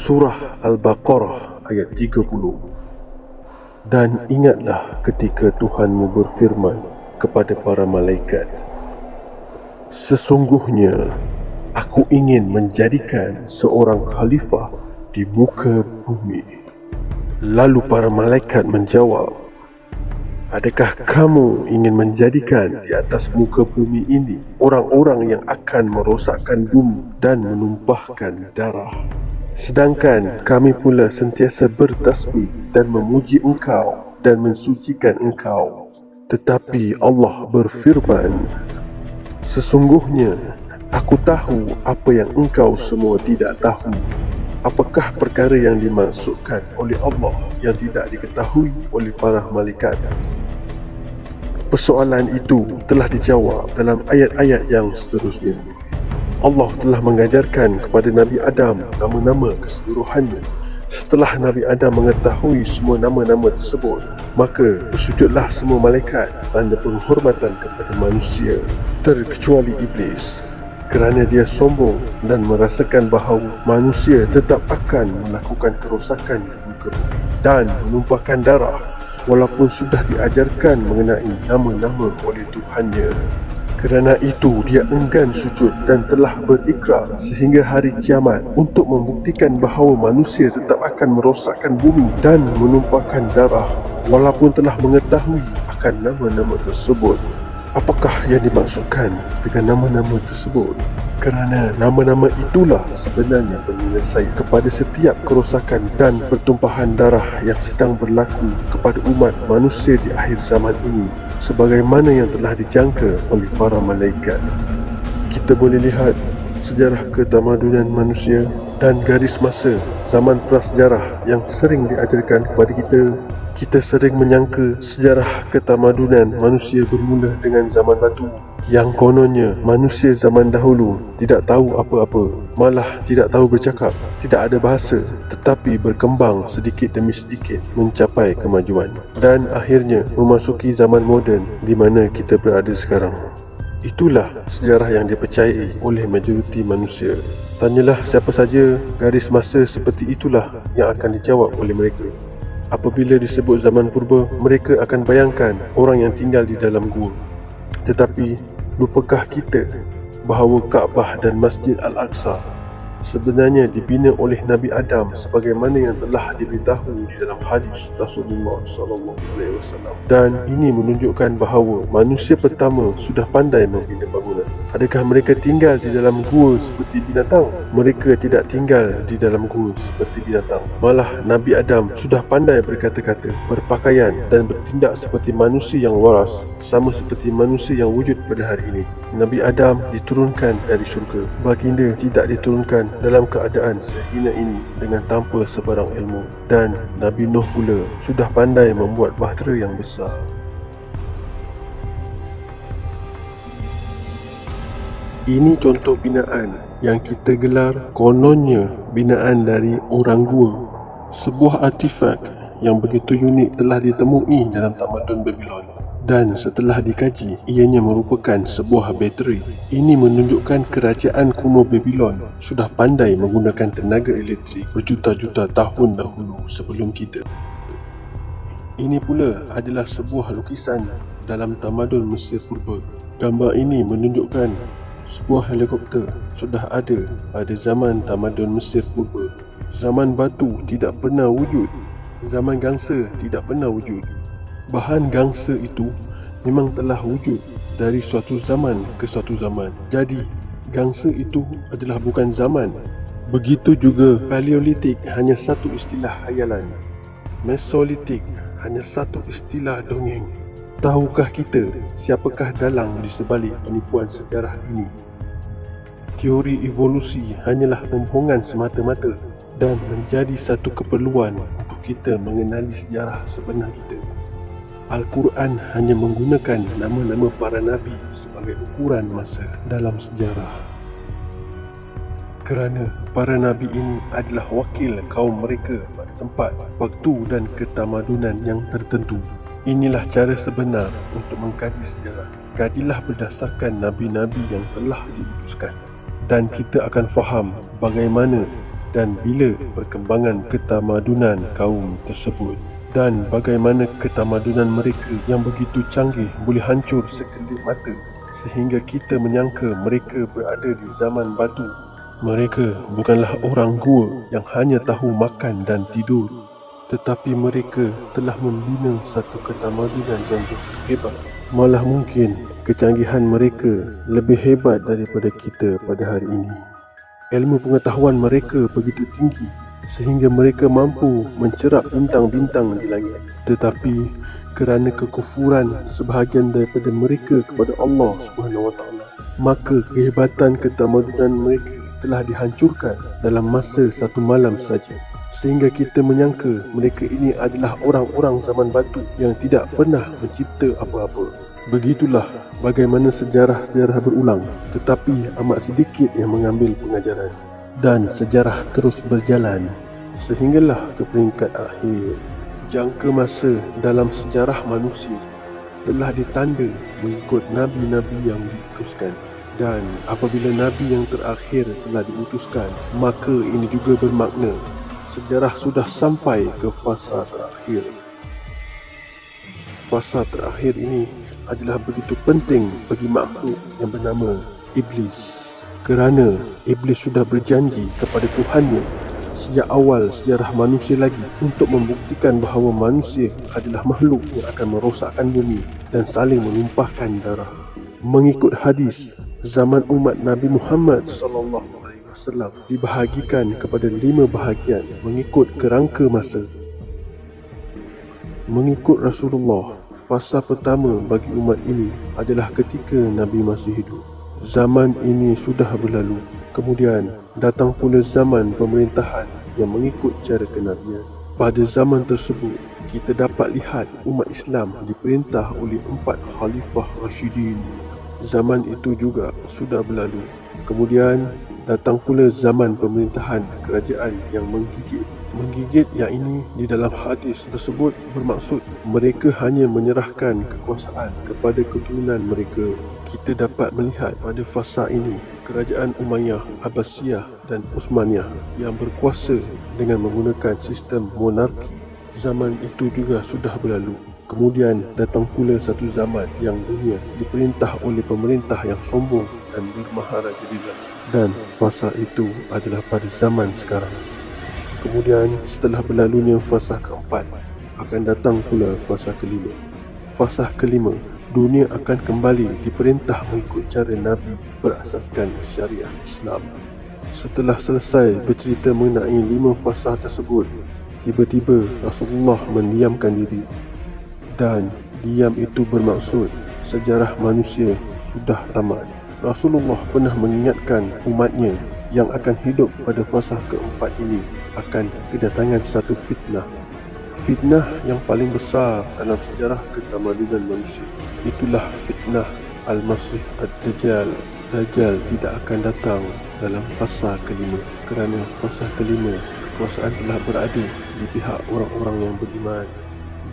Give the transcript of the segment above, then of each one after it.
Surah Al-Baqarah ayat 30. Dan ingatlah ketika Tuhanmu berfirman kepada para malaikat, sesungguhnya aku ingin menjadikan seorang khalifah di muka bumi. Lalu para malaikat menjawab, adakah kamu ingin menjadikan di atas muka bumi ini orang-orang yang akan merosakkan bumi dan menumpahkan darah? Sedangkan kami pula sentiasa bertasbih dan memuji engkau dan mensucikan engkau. Tetapi Allah berfirman, sesungguhnya aku tahu apa yang engkau semua tidak tahu. Apakah perkara yang dimaksudkan oleh Allah yang tidak diketahui oleh para malaikat? Persoalan itu telah dijawab dalam ayat-ayat yang seterusnya. Allah telah mengajarkan kepada Nabi Adam nama-nama keseluruhannya. Setelah Nabi Adam mengetahui semua nama-nama tersebut, maka bersujudlah semua malaikat tanda penghormatan kepada manusia, terkecuali iblis, kerana dia sombong dan merasakan bahawa manusia tetap akan melakukan kerosakan di muka bumi dan menumpahkan darah walaupun sudah diajarkan mengenai nama-nama oleh Tuhannya. Kerana itu dia enggan sujud dan telah berikrar sehingga hari kiamat untuk membuktikan bahawa manusia tetap akan merosakkan bumi dan menumpahkan darah walaupun telah mengetahui akan nama-nama tersebut. Apakah yang dimaksudkan dengan nama-nama tersebut? Kerana nama-nama itulah sebenarnya penyelesai kepada setiap kerosakan dan pertumpahan darah yang sedang berlaku kepada umat manusia di akhir zaman ini, sebagaimana yang telah dijangka oleh para malaikat. Kita boleh lihat sejarah ketamadunan manusia dan garis masa zaman prasejarah yang sering diajarkan kepada kita. Kita sering menyangka sejarah ketamadunan manusia bermula dengan zaman batu, yang kononnya manusia zaman dahulu tidak tahu apa-apa, malah tidak tahu bercakap, tidak ada bahasa, tetapi berkembang sedikit demi sedikit mencapai kemajuan dan akhirnya memasuki zaman moden di mana kita berada sekarang. Itulah sejarah yang dipercayai oleh majoriti manusia. Tanyalah siapa saja, garis masa seperti itulah yang akan dijawab oleh mereka. Apabila disebut zaman purba, mereka akan bayangkan orang yang tinggal di dalam gua. Tetapi lupakah kita bahawa Kaabah dan Masjid Al-Aqsa sebenarnya dibina oleh Nabi Adam sebagaimana yang telah diberitahu di dalam hadis Rasulullah SAW. Dan ini menunjukkan bahawa manusia pertama sudah pandai membina bangunan. Adakah mereka tinggal di dalam gua seperti binatang? Mereka tidak tinggal di dalam gua seperti binatang. Malah Nabi Adam sudah pandai berkata-kata, berpakaian dan bertindak seperti manusia yang waras, sama seperti manusia yang wujud pada hari ini. Nabi Adam diturunkan dari syurga. Baginda tidak diturunkan dalam keadaan sehina ini dengan tanpa sebarang ilmu. Dan Nabi Nuh pula sudah pandai membuat bahtera yang besar. Ini contoh binaan yang kita gelar kononnya binaan dari orang gua. Sebuah artifak yang begitu unik telah ditemui dalam tamadun Babylon. Dan setelah dikaji, ianya merupakan sebuah bateri. Ini menunjukkan kerajaan kuno Babylon sudah pandai menggunakan tenaga elektrik berjuta-juta tahun dahulu sebelum kita. Ini pula adalah sebuah lukisan dalam tamadun Mesir purba. Gambar ini menunjukkan sebuah helikopter sudah ada pada zaman tamadun Mesir purba. Zaman batu tidak pernah wujud. Zaman gangsa tidak pernah wujud. Bahan gangsa itu memang telah wujud dari suatu zaman ke suatu zaman. Jadi, gangsa itu adalah bukan zaman. Begitu juga Paleolitik hanya satu istilah khayalan. Mesolitik hanya satu istilah dongeng. Tahukah kita siapakah dalang di sebalik penipuan sejarah ini? Teori evolusi hanyalah pembohongan semata-mata dan menjadi satu keperluan untuk kita mengenali sejarah sebenar kita. Al-Quran hanya menggunakan nama-nama para nabi sebagai ukuran masa dalam sejarah. Kerana para nabi ini adalah wakil kaum mereka pada tempat, waktu dan ketamadunan yang tertentu. Inilah cara sebenar untuk mengkaji sejarah. Kajilah berdasarkan nabi-nabi yang telah diutuskan, dan kita akan faham bagaimana dan bila perkembangan ketamadunan kaum tersebut, dan bagaimana ketamadunan mereka yang begitu canggih boleh hancur sekelip mata sehingga kita menyangka mereka berada di zaman batu. Mereka bukanlah orang gua yang hanya tahu makan dan tidur, tetapi mereka telah membina satu ketamadunan yang begitu hebat. Malah mungkin kecanggihan mereka lebih hebat daripada kita pada hari ini. Ilmu pengetahuan mereka begitu tinggi sehingga mereka mampu mencerap bintang-bintang di langit. Tetapi kerana kekufuran sebahagian daripada mereka kepada Allah SWT, maka kehebatan ketamadunan mereka telah dihancurkan dalam masa satu malam saja, sehingga kita menyangka mereka ini adalah orang-orang zaman batu yang tidak pernah mencipta apa-apa. Begitulah bagaimana sejarah-sejarah berulang, tetapi amat sedikit yang mengambil pengajaran. Dan sejarah terus berjalan sehinggalah ke peringkat akhir. Jangka masa dalam sejarah manusia telah ditanda mengikut nabi-nabi yang diutuskan. Dan apabila nabi yang terakhir telah diutuskan, maka ini juga bermakna sejarah sudah sampai ke fasa terakhir. Fasa terakhir ini adalah begitu penting bagi makhluk yang bernama Iblis, kerana Iblis sudah berjanji kepada Tuhannya sejak awal sejarah manusia lagi untuk membuktikan bahawa manusia adalah makhluk yang akan merosakkan bumi dan saling menumpahkan darah. Mengikut hadis, zaman umat Nabi Muhammad SAW dibahagikan kepada 5 bahagian mengikut kerangka masa. Mengikut Rasulullah, fasa pertama bagi umat ini adalah ketika Nabi masih hidup. Zaman ini sudah berlalu. Kemudian datang pula zaman pemerintahan yang mengikut cara kenabian. Pada zaman tersebut, kita dapat lihat umat Islam diperintah oleh 4 Khalifah Rashidin. Zaman itu juga sudah berlalu. Kemudian datang pula zaman pemerintahan kerajaan yang menggigit. Menggigit yang ini di dalam hadis tersebut bermaksud mereka hanya menyerahkan kekuasaan kepada keturunan mereka. Kita dapat melihat pada fasa ini kerajaan Umayyah, Abbasiyah dan Utsmaniyah yang berkuasa dengan menggunakan sistem monarki. Zaman itu juga sudah berlalu. Kemudian datang pula satu zaman yang dunia diperintah oleh pemerintah yang sombong dan bermaharaja diri. Dan fasa itu adalah pada zaman sekarang. Kemudian setelah berlalunya fasa keempat, akan datang pula fasa kelima. Fasa kelima, dunia akan kembali diperintah mengikut cara Nabi berasaskan syariah Islam. Setelah selesai bercerita mengenai 5 fasa tersebut, tiba-tiba Rasulullah mendiamkan diri. Dan diam itu bermaksud sejarah manusia sudah tamat. Rasulullah pernah mengingatkan umatnya yang akan hidup pada fasa keempat ini akan kedatangan satu fitnah. Fitnah yang paling besar dalam sejarah ketamadunan manusia. Itulah fitnah Al-Masih Ad-Dajjal. Dajjal tidak akan datang dalam fasa kelima, kerana fasa kelima kekuasaan telah berada di pihak orang-orang yang beriman.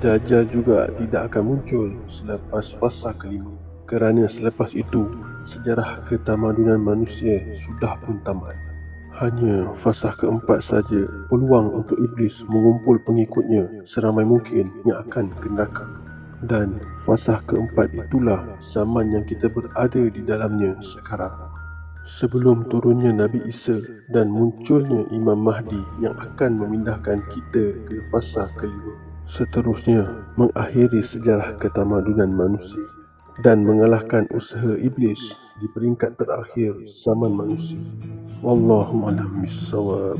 Dajjal juga tidak akan muncul selepas fasa kelima, kerana selepas itu sejarah ketamadunan manusia sudah pun tamat. Hanya fasa keempat saja peluang untuk Iblis mengumpul pengikutnya seramai mungkin yang akan ke neraka. Dan fasa keempat itulah zaman yang kita berada di dalamnya sekarang. Sebelum turunnya Nabi Isa dan munculnya Imam Mahdi yang akan memindahkan kita ke fasa kelima. Seterusnya mengakhiri sejarah ketamadunan manusia dan mengalahkan usaha Iblis di peringkat terakhir zaman manusia. Wallahu a'lam bissawab.